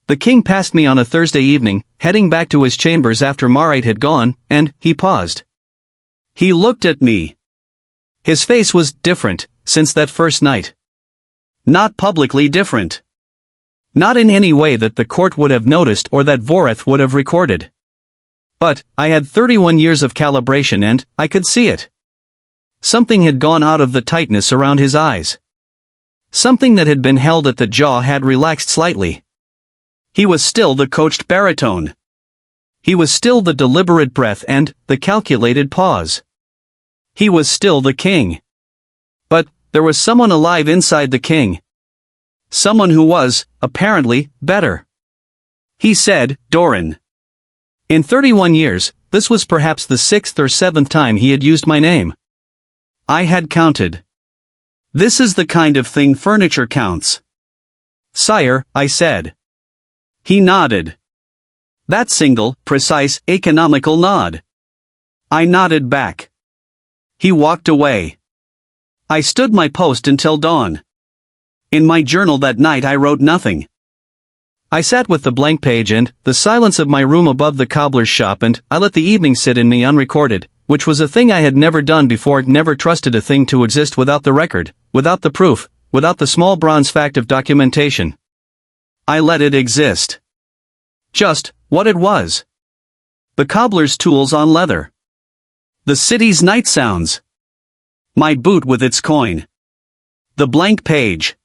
The king passed me on a Thursday evening, heading back to his chambers after Marite had gone, and he paused. He looked at me. His face was different since that first night. Not publicly different. Not in any way that the court would have noticed or that Voreth would have recorded. But I had 31 years of calibration and I could see it. Something had gone out of the tightness around his eyes. Something that had been held at the jaw had relaxed slightly. He was still the coached baritone. He was still the deliberate breath and the calculated pause. He was still the king. But there was someone alive inside the king. Someone who was, apparently, better. He said, Doran. In 31 years, this was perhaps the 6th or 7th time he had used my name. I had counted. This is the kind of thing furniture counts. Sire, I said. He nodded. That single, precise, economical nod. I nodded back. He walked away. I stood my post until dawn. In my journal that night I wrote nothing. I sat with the blank page and the silence of my room above the cobbler's shop, and I let the evening sit in me unrecorded, which was a thing I had never done before. Never trusted a thing to exist without the record, without the proof, without the small bronze fact of documentation. I let it exist. Just what it was. The cobbler's tools on leather. The city's night sounds. My boot with its coin. The blank page.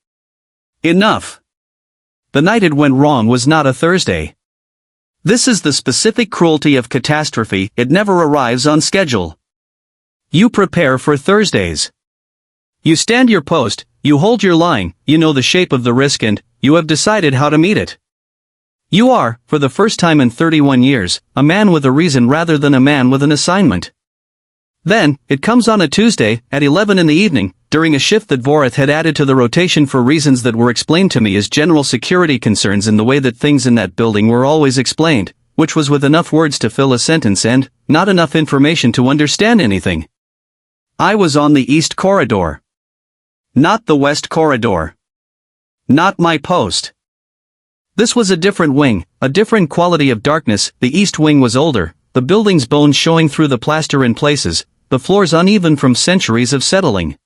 Enough. The night it went wrong was not a Thursday. This is the specific cruelty of catastrophe, it never arrives on schedule. You prepare for Thursdays. You stand your post, you hold your line, you know the shape of the risk and you have decided how to meet it. You are, for the first time in 31 years, a man with a reason rather than a man with an assignment. Then, it comes on a Tuesday, at 11 in the evening, during a shift that Voreth had added to the rotation for reasons that were explained to me as general security concerns in the way that things in that building were always explained, which was with enough words to fill a sentence and not enough information to understand anything. I was on the East Corridor. Not the West Corridor. Not my post. This was a different wing, a different quality of darkness. The East Wing was older, the building's bones showing through the plaster in places, the floors uneven from centuries of settling.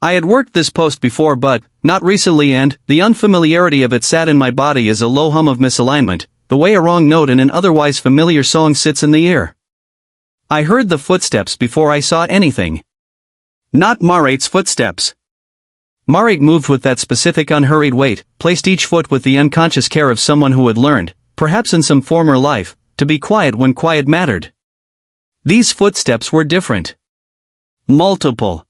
I had worked this post before but, not recently, and the unfamiliarity of it sat in my body as a low hum of misalignment, the way a wrong note in an otherwise familiar song sits in the ear. I heard the footsteps before I saw anything. Not Marite's footsteps. Marite moved with that specific unhurried weight, placed each foot with the unconscious care of someone who had learned, perhaps in some former life, to be quiet when quiet mattered. These footsteps were different. Multiple.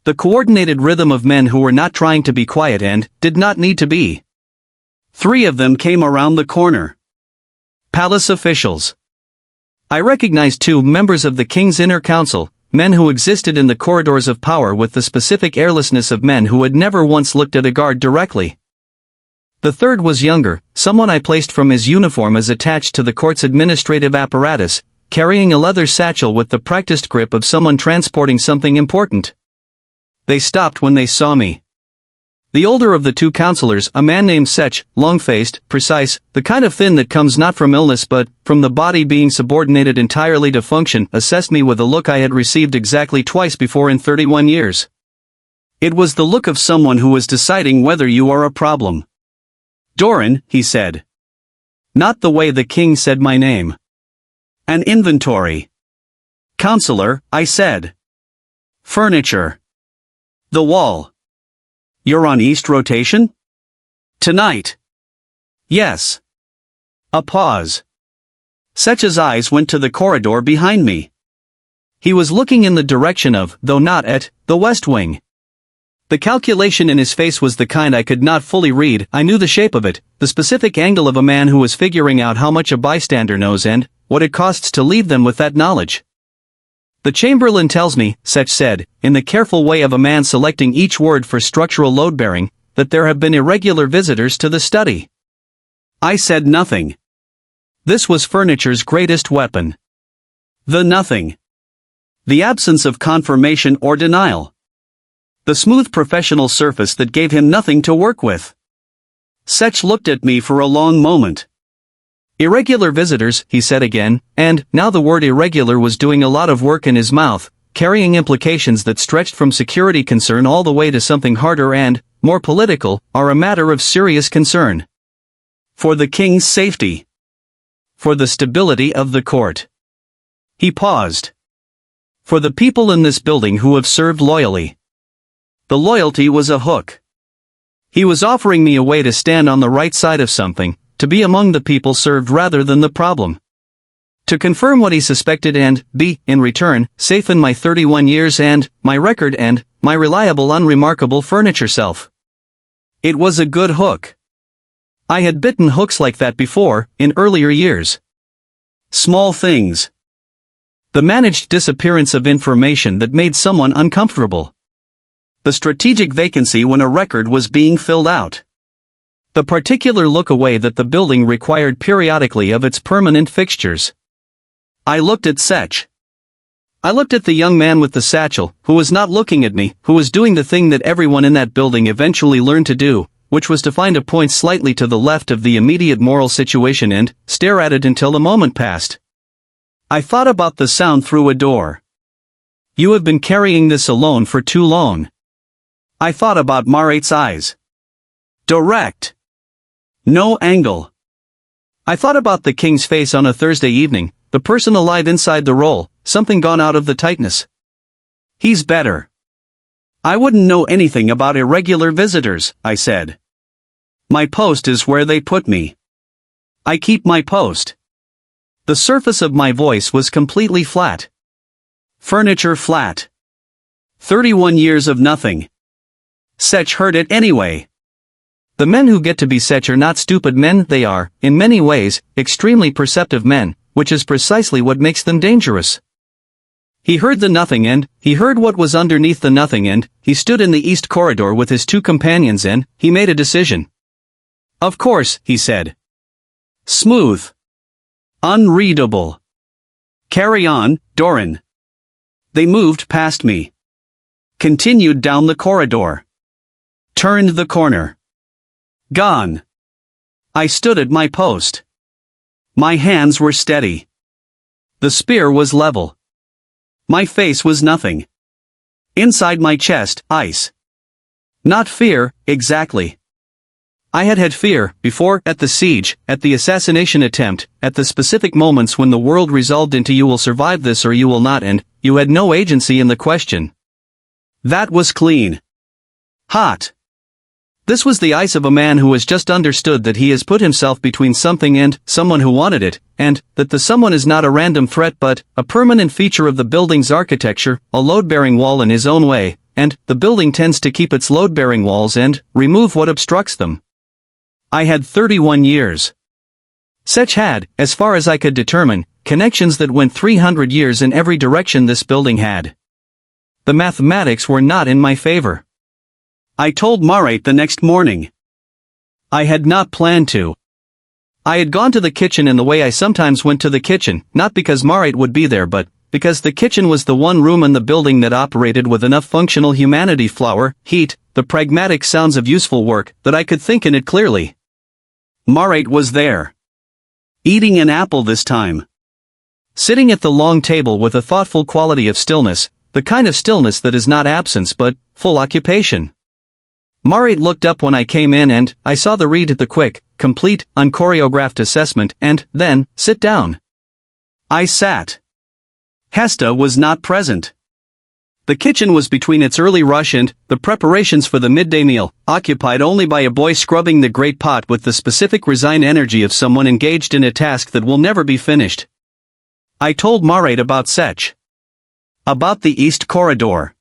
The coordinated rhythm of men who were not trying to be quiet and did not need to be. 3 of them came around the corner. Palace officials. I recognized 2 members of the king's inner council, men who existed in the corridors of power with the specific airlessness of men who had never once looked at a guard directly. The third was younger, someone I placed from his uniform as attached to the court's administrative apparatus, carrying a leather satchel with the practiced grip of someone transporting something important. They stopped when they saw me. The older of the 2 counselors, a man named Sech, long-faced, precise, the kind of thin that comes not from illness but from the body being subordinated entirely to function, assessed me with a look I had received exactly twice before in 31 years. It was the look of someone who was deciding whether you are a problem. Doran, he said. Not the way the king said my name. An inventory. Counselor, I said. Furniture. The wall. You're on East rotation? Tonight. Yes. A pause. Sech's eyes went to the corridor behind me. He was looking in the direction of, though not at, the West Wing. The calculation in his face was the kind I could not fully read. I knew the shape of it, the specific angle of a man who was figuring out how much a bystander knows and what it costs to leave them with that knowledge. The Chamberlain tells me, Sech said, in the careful way of a man selecting each word for structural load-bearing, that there have been irregular visitors to the study. I said nothing. This was furniture's greatest weapon. The nothing. The absence of confirmation or denial. The smooth professional surface that gave him nothing to work with. Sech looked at me for a long moment. Irregular visitors, he said again, and now the word irregular was doing a lot of work in his mouth, carrying implications that stretched from security concern all the way to something harder and, more political, are a matter of serious concern. For the king's safety. For the stability of the court. He paused. For the people in this building who have served loyally. The loyalty was a hook. He was offering me a way to stand on the right side of something, to be among the people served rather than the problem. To confirm what he suspected and, be, in return, safe in my 31 years and, my record and, my reliable unremarkable furniture self. It was a good hook. I had bitten hooks like that before, in earlier years. Small things. The managed disappearance of information that made someone uncomfortable. The strategic vacancy when a record was being filled out. The particular look away that the building required periodically of its permanent fixtures. I looked at Sech. I looked at the young man with the satchel, who was not looking at me, who was doing the thing that everyone in that building eventually learned to do, which was to find a point slightly to the left of the immediate moral situation and stare at it until the moment passed. I thought about the sound through a door. You have been carrying this alone for too long. I thought about Maret's eyes. Direct. No angle. I thought about the king's face on a Thursday evening, the person alive inside the role, something gone out of the tightness. He's better. I wouldn't know anything about irregular visitors, I said. My post is where they put me. I keep my post. The surface of my voice was completely flat. Furniture flat. 31 years of nothing. Sech heard it anyway. The men who get to be Sech are not stupid men, they are, in many ways, extremely perceptive men, which is precisely what makes them dangerous. He heard the nothing and, he heard what was underneath the nothing and, he stood in the east corridor with his two companions and, he made a decision. Of course, he said. Smooth. Unreadable. Carry on, Doran. They moved past me. Continued down the corridor. Turned the corner. Gone. I stood at my post. My hands were steady. The spear was level. My face was nothing. Inside my chest, ice. Not fear, exactly. I had had fear, before, at the siege, at the assassination attempt, at the specific moments when the world resolved into you will survive this or you will not and, you had no agency in the question. That was clean. Hot. This was the ice of a man who has just understood that he has put himself between something and someone who wanted it, and that the someone is not a random threat but a permanent feature of the building's architecture, a load-bearing wall in his own way, and the building tends to keep its load-bearing walls and remove what obstructs them. I had 31 years. Sech had, as far as I could determine, connections that went 300 years in every direction this building had. The mathematics were not in my favor. I told Maret the next morning. I had not planned to. I had gone to the kitchen in the way I sometimes went to the kitchen, not because Maret would be there but because the kitchen was the one room in the building that operated with enough functional humanity, flour, heat, the pragmatic sounds of useful work, that I could think in it clearly. Maret was there. Eating an apple this time. Sitting at the long table with a thoughtful quality of stillness, the kind of stillness that is not absence but full occupation. Maret looked up when I came in and I saw the read the quick, complete, unchoreographed assessment and, then, sit down. I sat. Hesta was not present. The kitchen was between its early rush and the preparations for the midday meal, occupied only by a boy scrubbing the great pot with the specific resigned energy of someone engaged in a task that will never be finished. I told Maret about Sech. About the east corridor.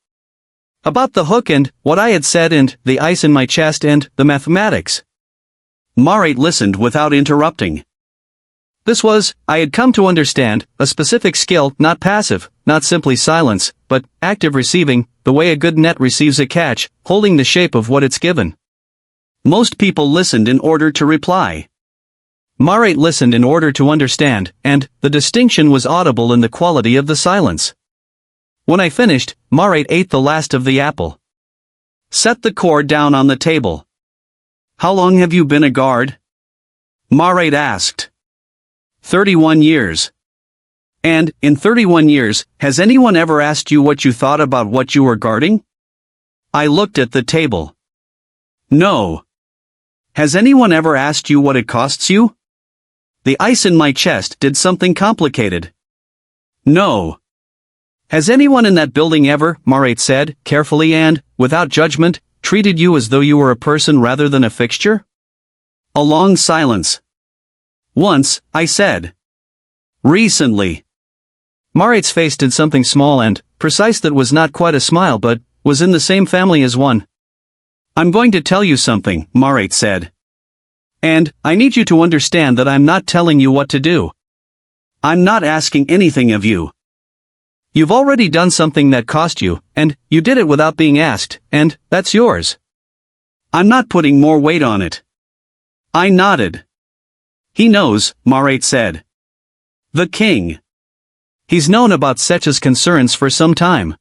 About the hook and what I had said and the ice in my chest and the mathematics. Maret listened without interrupting. This was, I had come to understand, a specific skill, not passive, not simply silence, but active receiving, the way a good net receives a catch, holding the shape of what it's given. Most people listened in order to reply. Maret listened in order to understand, and the distinction was audible in the quality of the silence. When I finished, Maret ate the last of the apple. Set the cord down on the table. How long have you been a guard? Marat asked. 31 years. And, in 31 years, has anyone ever asked you what you thought about what you were guarding? I looked at the table. No. Has anyone ever asked you what it costs you? The ice in my chest did something complicated. No. Has anyone in that building ever, Marat said, carefully and, without judgment, treated you as though you were a person rather than a fixture? A long silence. Once, I said. Recently. Marat's face did something small and precise that was not quite a smile but was in the same family as one. I'm going to tell you something, Marat said. And, I need you to understand that I'm not telling you what to do. I'm not asking anything of you. You've already done something that cost you, and you did it without being asked, and that's yours. I'm not putting more weight on it. I nodded. He knows, Marat said. The king. He's known about Setch's concerns for some time.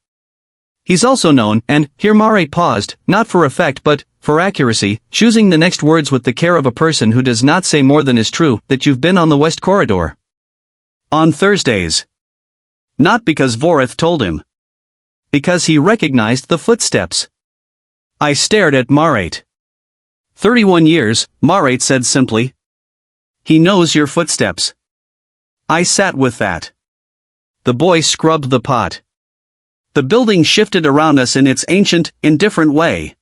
He's also known, and here Marat paused, not for effect but for accuracy, choosing the next words with the care of a person who does not say more than is true, that you've been on the West Corridor. On Thursdays. Not because Voreth told him. Because he recognized the footsteps. I stared at Marat. 31 years, Marat said simply. He knows your footsteps. I sat with that. The boy scrubbed the pot. The building shifted around us in its ancient, indifferent way.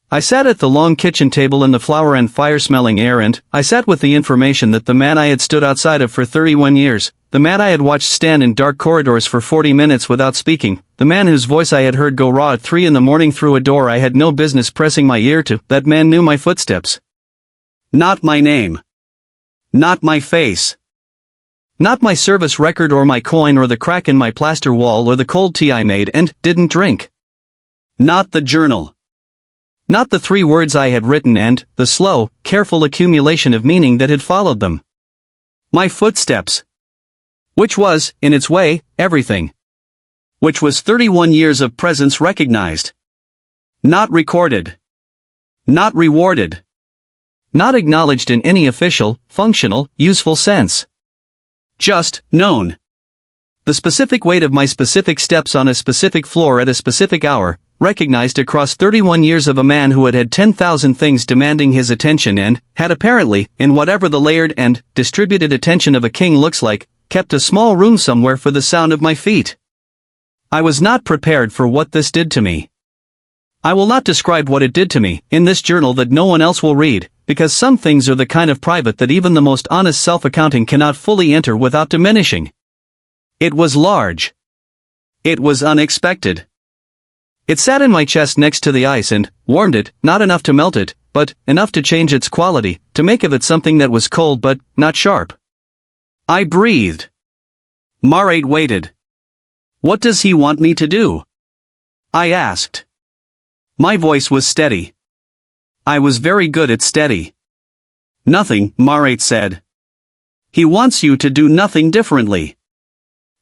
I sat at the long kitchen table in the flour and fire-smelling air and I sat with the information that the man I had stood outside of for 31 years, the man I had watched stand in dark corridors for 40 minutes without speaking, the man whose voice I had heard go raw at 3 in the morning through a door I had no business pressing my ear to, that man knew my footsteps. Not my name. Not my face. Not my service record or my coin or the crack in my plaster wall or the cold tea I made and didn't drink. Not the journal. Not the 3 words I had written and the slow, careful accumulation of meaning that had followed them. My footsteps. Which was, in its way, everything. Which was 31 years of presence recognized. Not recorded. Not rewarded. Not acknowledged in any official, functional, useful sense. Just known. The specific weight of my specific steps on a specific floor at a specific hour, recognized across 31 years of a man who had had 10,000 things demanding his attention and had apparently, in whatever the layered and distributed attention of a king looks like, kept a small room somewhere for the sound of my feet. I was not prepared for what this did to me. I will not describe what it did to me in this journal that no one else will read, because some things are the kind of private that even the most honest self-accounting cannot fully enter without diminishing. It was large. It was unexpected. It sat in my chest next to the ice and warmed it, not enough to melt it, but enough to change its quality, to make of it something that was cold but not sharp. I breathed. Marat waited. What does he want me to do? I asked. My voice was steady. I was very good at steady. Nothing, Marat said. He wants you to do nothing differently.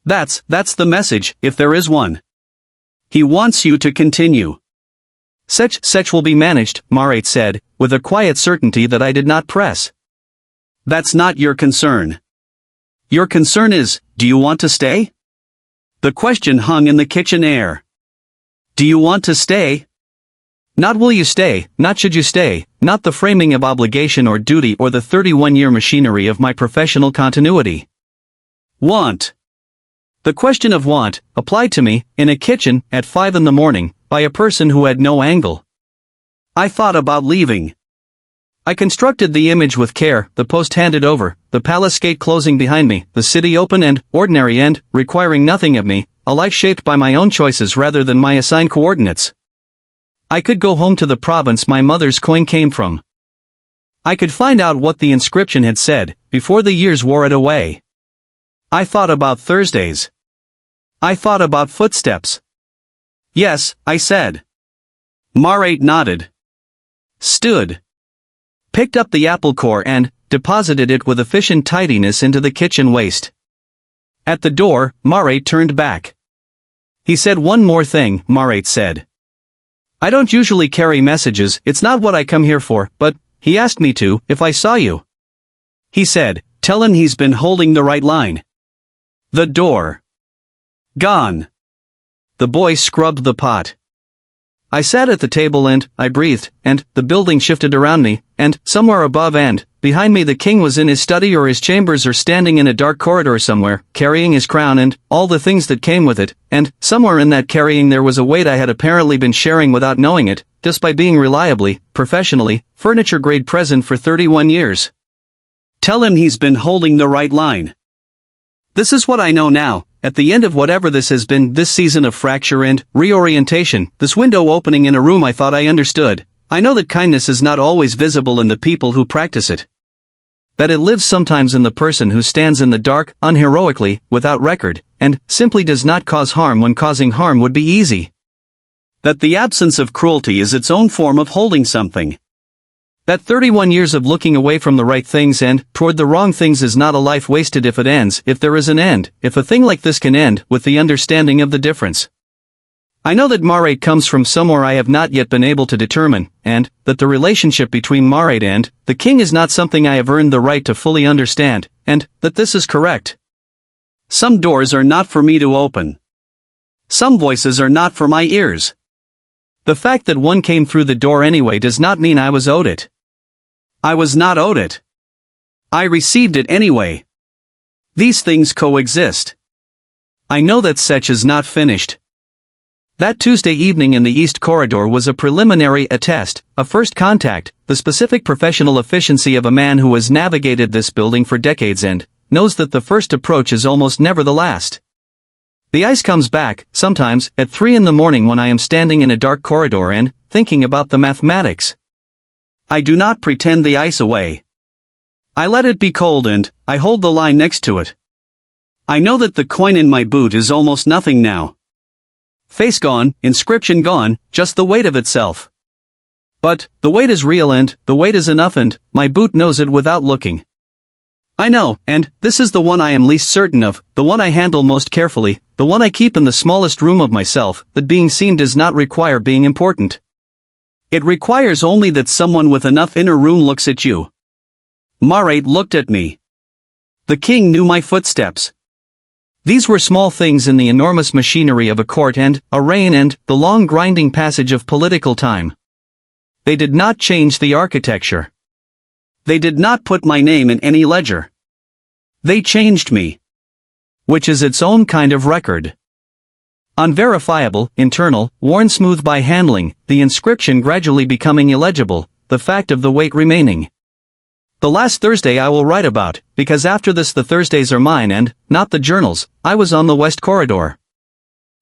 That's the message, if there is one. He wants you to continue. Setch will be managed, Marat said, with a quiet certainty that I did not press. That's not your concern. Your concern is, do you want to stay? The question hung in the kitchen air. Do you want to stay? Not will you stay, not should you stay, not the framing of obligation or duty or the 31-year machinery of my professional continuity. Want. The question of want, applied to me, in a kitchen, at 5 in the morning, by a person who had no angle. I thought about leaving. I constructed the image with care, the post handed over, the palace gate closing behind me, the city open and ordinary and requiring nothing of me, a life shaped by my own choices rather than my assigned coordinates. I could go home to the province my mother's coin came from. I could find out what the inscription had said, before the years wore it away. I thought about Thursdays. I thought about footsteps. Yes, I said. Marat nodded. Stood. Picked up the apple core and deposited it with efficient tidiness into the kitchen waste. At the door, Marat turned back. He said one more thing, Marat said. I don't usually carry messages, it's not what I come here for, but he asked me to, if I saw you. He said, tell him he's been holding the right line. The door. Gone. The boy scrubbed the pot. I sat at the table and I breathed, and the building shifted around me, and somewhere above and behind me the king was in his study or his chambers or standing in a dark corridor somewhere, carrying his crown and all the things that came with it, and somewhere in that carrying there was a weight I had apparently been sharing without knowing it, just by being reliably, professionally, furniture-grade present for 31 years. Tell him he's been holding the right line. This is what I know now. At the end of whatever this has been, this season of fracture and reorientation, this window opening in a room I thought I understood, I know that kindness is not always visible in the people who practice it. That it lives sometimes in the person who stands in the dark, unheroically, without record, and simply does not cause harm when causing harm would be easy. That the absence of cruelty is its own form of holding something. That 31 years of looking away from the right things and toward the wrong things is not a life wasted if it ends, if there is an end, if a thing like this can end, with the understanding of the difference. I know that Marat comes from somewhere I have not yet been able to determine, and that the relationship between Marat and the king is not something I have earned the right to fully understand, and that this is correct. Some doors are not for me to open. Some voices are not for my ears. The fact that one came through the door anyway does not mean I was owed it. I was not owed it. I received it anyway. These things coexist. I know that Setch is not finished. That Tuesday evening in the East Corridor was a preliminary, a test, a first contact, the specific professional efficiency of a man who has navigated this building for decades and knows that the first approach is almost never the last. The ice comes back, sometimes, at 3 in the morning when I am standing in a dark corridor and thinking about the mathematics. I do not pretend the ice away. I let it be cold and I hold the line next to it. I know that the coin in my boot is almost nothing now. Face gone, inscription gone, just the weight of itself. But the weight is real and the weight is enough and my boot knows it without looking. I know, and this is the one I am least certain of, the one I handle most carefully, the one I keep in the smallest room of myself, that being seen does not require being important. It requires only that someone with enough inner room looks at you. Marat looked at me. The king knew my footsteps. These were small things in the enormous machinery of a court and a reign and the long grinding passage of political time. They did not change the architecture. They did not put my name in any ledger. They changed me. Which is its own kind of record. Unverifiable, internal, worn smooth by handling, the inscription gradually becoming illegible, the fact of the weight remaining. The last Thursday I will write about, because after this the Thursdays are mine and not the journal's. I was on the West Corridor.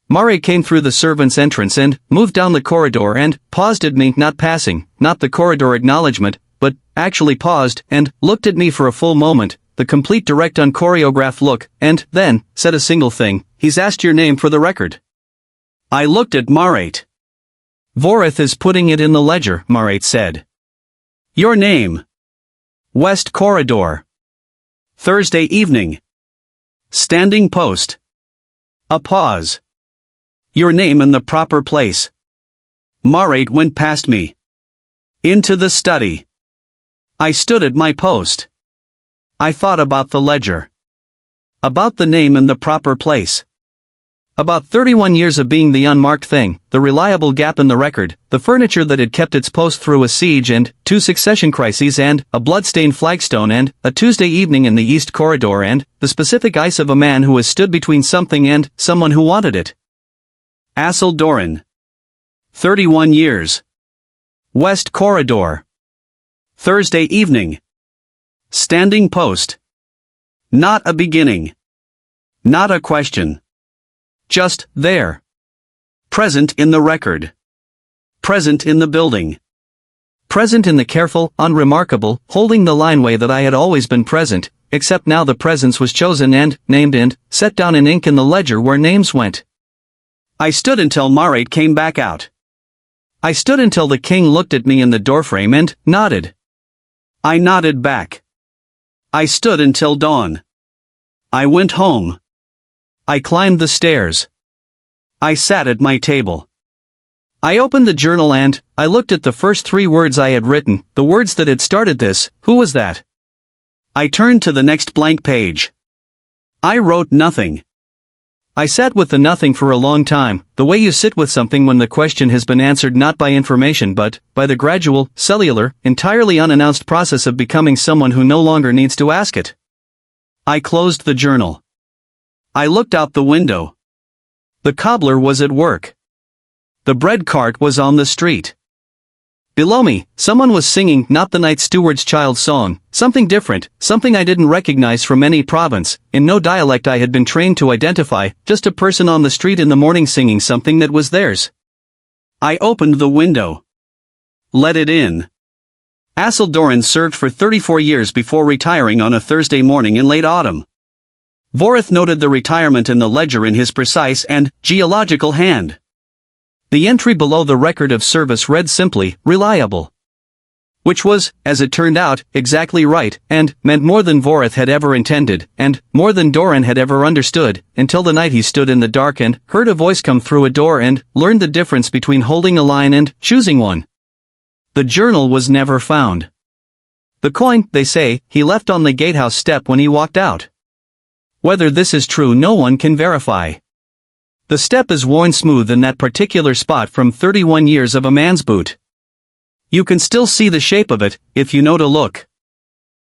Marat came through the servants' entrance and moved down the corridor and paused at me, not passing, not the corridor acknowledgement, but actually paused and looked at me for a full moment, the complete direct unchoreographed look, and then said a single thing: he's asked your name for the record. I looked at Marat. Vorith is putting it in the ledger, Marat said. Your name. West Corridor. Thursday evening. Standing post. A pause. Your name in the proper place. Marat went past me. Into the study. I stood at my post. I thought about the ledger. About the name in the proper place. About 31 years of being the unmarked thing, the reliable gap in the record, the furniture that had kept its post through a siege and 2 succession crises and a blood-stained flagstone and a Tuesday evening in the East Corridor and the specific ice of a man who has stood between something and someone who wanted it. Assel Doran. 31 years. West Corridor. Thursday evening. Standing post. Not a beginning. Not a question. Just there. Present in the record. Present in the building. Present in the careful, unremarkable, holding the line way that I had always been present, except now the presence was chosen and named and set down in ink in the ledger where names went. I stood until Marat came back out. I stood until the king looked at me in the doorframe and nodded. I nodded back. I stood until dawn. I went home. I climbed the stairs. I sat at my table. I opened the journal and I looked at the first 3 words I had written, the words that had started this. Who was that? I turned to the next blank page. I wrote nothing. I sat with the nothing for a long time, the way you sit with something when the question has been answered not by information but by the gradual, cellular, entirely unannounced process of becoming someone who no longer needs to ask it. I closed the journal. I looked out the window. The cobbler was at work. The bread cart was on the street. Below me, someone was singing not the night steward's child's song, something different, something I didn't recognize from any province, in no dialect I had been trained to identify, just a person on the street in the morning singing something that was theirs. I opened the window. Let it in. Asil Doran served for 34 years before retiring on a Thursday morning in late autumn. Vorath noted the retirement in the ledger in his precise and geological hand. The entry below the record of service read simply, reliable. Which was, as it turned out, exactly right, and meant more than Vorath had ever intended, and more than Doran had ever understood, until the night he stood in the dark and heard a voice come through a door and learned the difference between holding a line and choosing one. The journal was never found. The coin, they say, he left on the gatehouse step when he walked out. Whether this is true no one can verify. The step is worn smooth in that particular spot from 31 years of a man's boot. You can still see the shape of it, if you know to look.